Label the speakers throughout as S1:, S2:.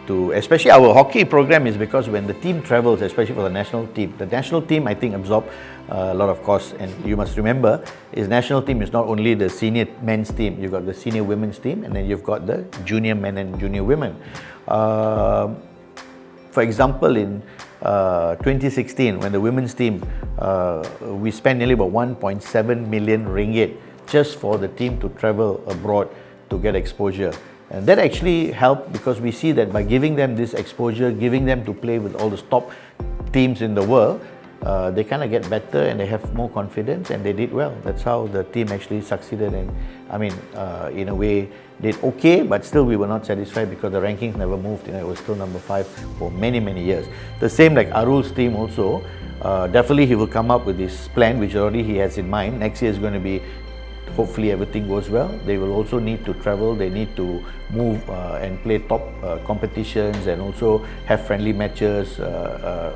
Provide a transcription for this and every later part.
S1: to, especially our hockey program, is because when the team travels, especially for the national team I think absorb a lot of costs. And you must remember, is national team is not only the senior men's team, you've got the senior women's team, and then you've got the junior men and junior women. For example, in 2016, when the women's team, we spent nearly about 1.7 million ringgit just for the team to travel abroad to get exposure. And that actually helped, because we see that by giving them this exposure, giving them to play with all the top teams in the world, they kind of get better and they have more confidence, and they did well. That's how the team actually succeeded, and in a way did okay, but still we were not satisfied because the rankings never moved. It was still number 5 for many years. The same like Arul's team also. Definitely he will come up with this plan, which already he has in mind. Next year is going to be, hopefully everything goes well. They will also need to travel, they need to move and play top competitions, and also have friendly matches,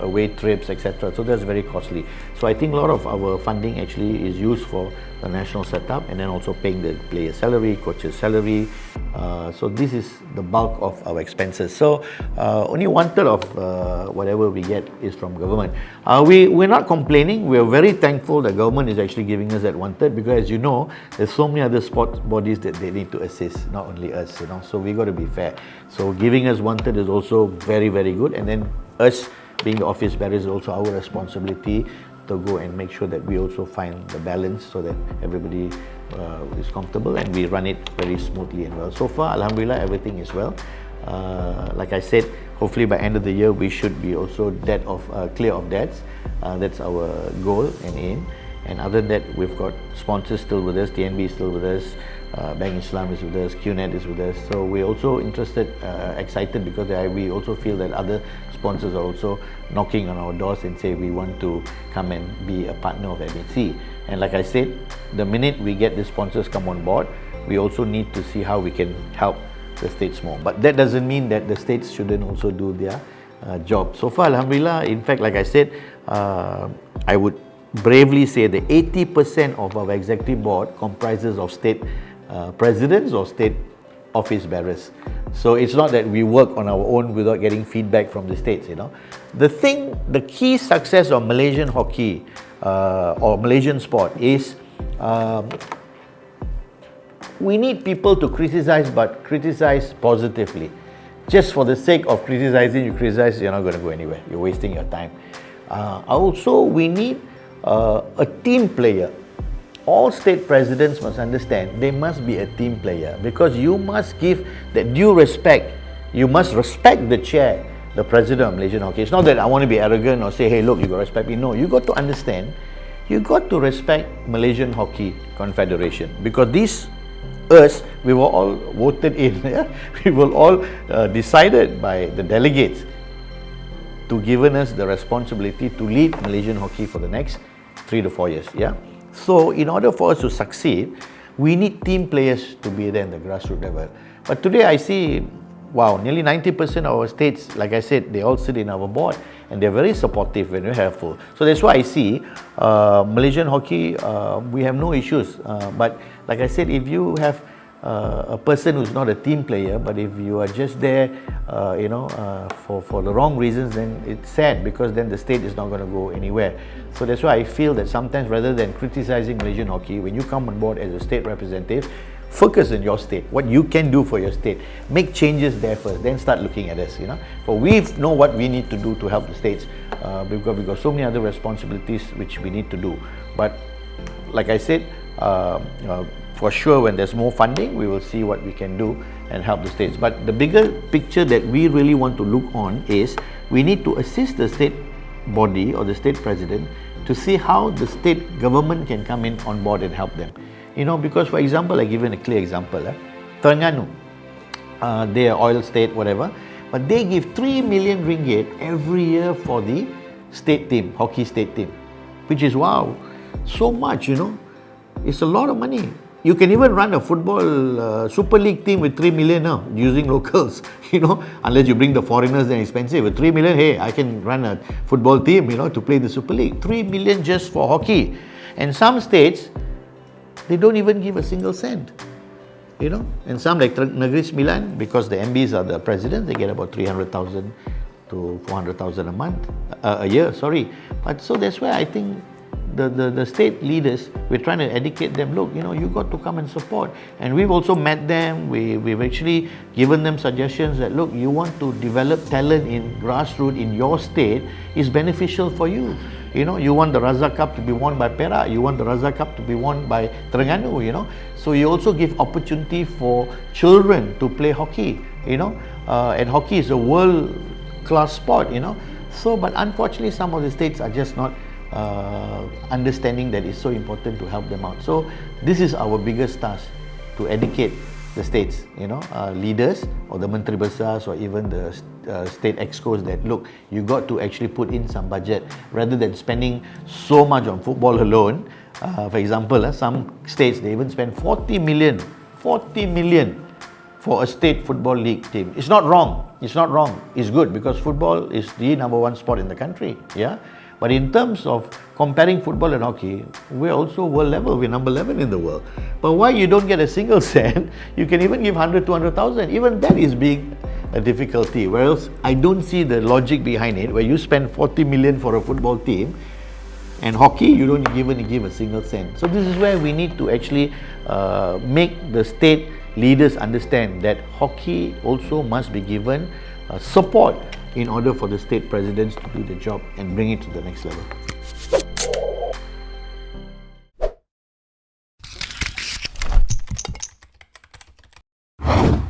S1: away trips, etc. So that's very costly. So I think a lot of our funding actually is used for the national setup, and then also paying the player salary, coach's salary. So this is the bulk of our expenses. So only 1/3 of whatever we get is from government. We're not complaining. We're very thankful that government is actually giving us that 1/3, because as you know, there's so many other sports bodies that they need to assist, not only us, So we got to be fair. So giving us 1/3 is also very good, and then us being the office bearers is also our responsibility to go and make sure that we also find the balance so that everybody is comfortable and we run it very smoothly and well. So far, alhamdulillah, everything is well. Like I said, hopefully by end of the year we should be also clear of debts. That's our goal and aim. And other than that, we've got sponsors still with us, TNB is still with us, Bank Islam is with us, QNet is with us. So we're also excited, because we also feel that other sponsors are also knocking on our doors and say we want to come and be a partner of MHC. And like I said, the minute we get the sponsors come on board, we also need to see how we can help the states more. But that doesn't mean that the states shouldn't also do their job. So far, alhamdulillah, in fact, like I said, I would bravely say that 80% of our executive board comprises of state presidents or state office bearers. So it's not that we work on our own without getting feedback from the states. The key success of Malaysian hockey or Malaysian sport is we need people to criticize, but criticize positively. Just for the sake of criticizing, you criticize, you're not going to go anywhere. You're wasting your time. Also, we need a team player. All state presidents must understand they must be a team player, because you must give that due respect. You must respect the chair, the president of Malaysian hockey. It's not that I want to be arrogant or say, hey, look, you got to respect me. No, you got to understand, you got to respect Malaysian Hockey Confederation, because we were all voted in. We were all decided by the delegates to given us the responsibility to lead Malaysian hockey for the next 3 to 4 years. So in order for us to succeed, we need team players to be there in the grassroots level. But today I see, wow, nearly 90% of our states, like I said, they all sit in our board, and they're very supportive and very helpful. So that's why I see Malaysian hockey, we have no issues. But like I said, if you have a person who's not a team player, but if you are just there, for the wrong reasons, then it's sad, because then the state is not going to go anywhere. So that's why I feel that sometimes, rather than criticizing Malaysian hockey, when you come on board as a state representative, focus on your state, what you can do for your state. Make changes there first, then start looking at us. For we know what we need to do to help the states. We've got so many other responsibilities which we need to do. But like I said, for sure, when there's more funding, we will see what we can do and help the states. But the bigger picture that we really want to look on is we need to assist the state body or the state president to see how the state government can come in on board and help them. Because for example, I give you a clear example. Terengganu, they are oil state, whatever, but they give 3 million ringgit every year for the state team, hockey state team, which is wow, so much, It's a lot of money. You can even run a football Super League team with 3 million now, using locals, unless you bring the foreigners, then expensive. With 3 million, hey, I can run a football team, to play the Super League. 3 million just for hockey. And some states, they don't even give a single cent. and some like Negeri Sembilan, because the MBs are the presidents, they get about 300,000 to 400,000 a month, a year, sorry. But so that's where I think the state leaders, we're trying to educate them, look, you got to come and support. And we've also met them, we've actually given them suggestions that, look, you want to develop talent in grassroots in your state, is beneficial for you. You want the Raza Cup to be won by Perak, you want the Raza Cup to be won by Terengganu, So you also give opportunity for children to play hockey, and hockey is a world-class sport, So, but unfortunately, some of the states are just not understanding that it's so important to help them out. So this is our biggest task, to educate the states, leaders or the Menteri Besars or even the state excos that, look, you got to actually put in some budget rather than spending so much on football alone. For example, some states, they even spend 40 million for a state football league team. It's not wrong. It's good, because football is the number one sport in the country. Yeah. But in terms of comparing football and hockey, we're also world level. We're number 11 in the world. But why you don't get a single cent? You can even give 100, 200,000. Even that is being a difficulty. Whereas I don't see the logic behind it, where you spend 40 million for a football team, and hockey, you don't even give a single cent. So this is where we need to actually make the state leaders understand that hockey also must be given support in order for the state presidents to do the job and bring it to the next level.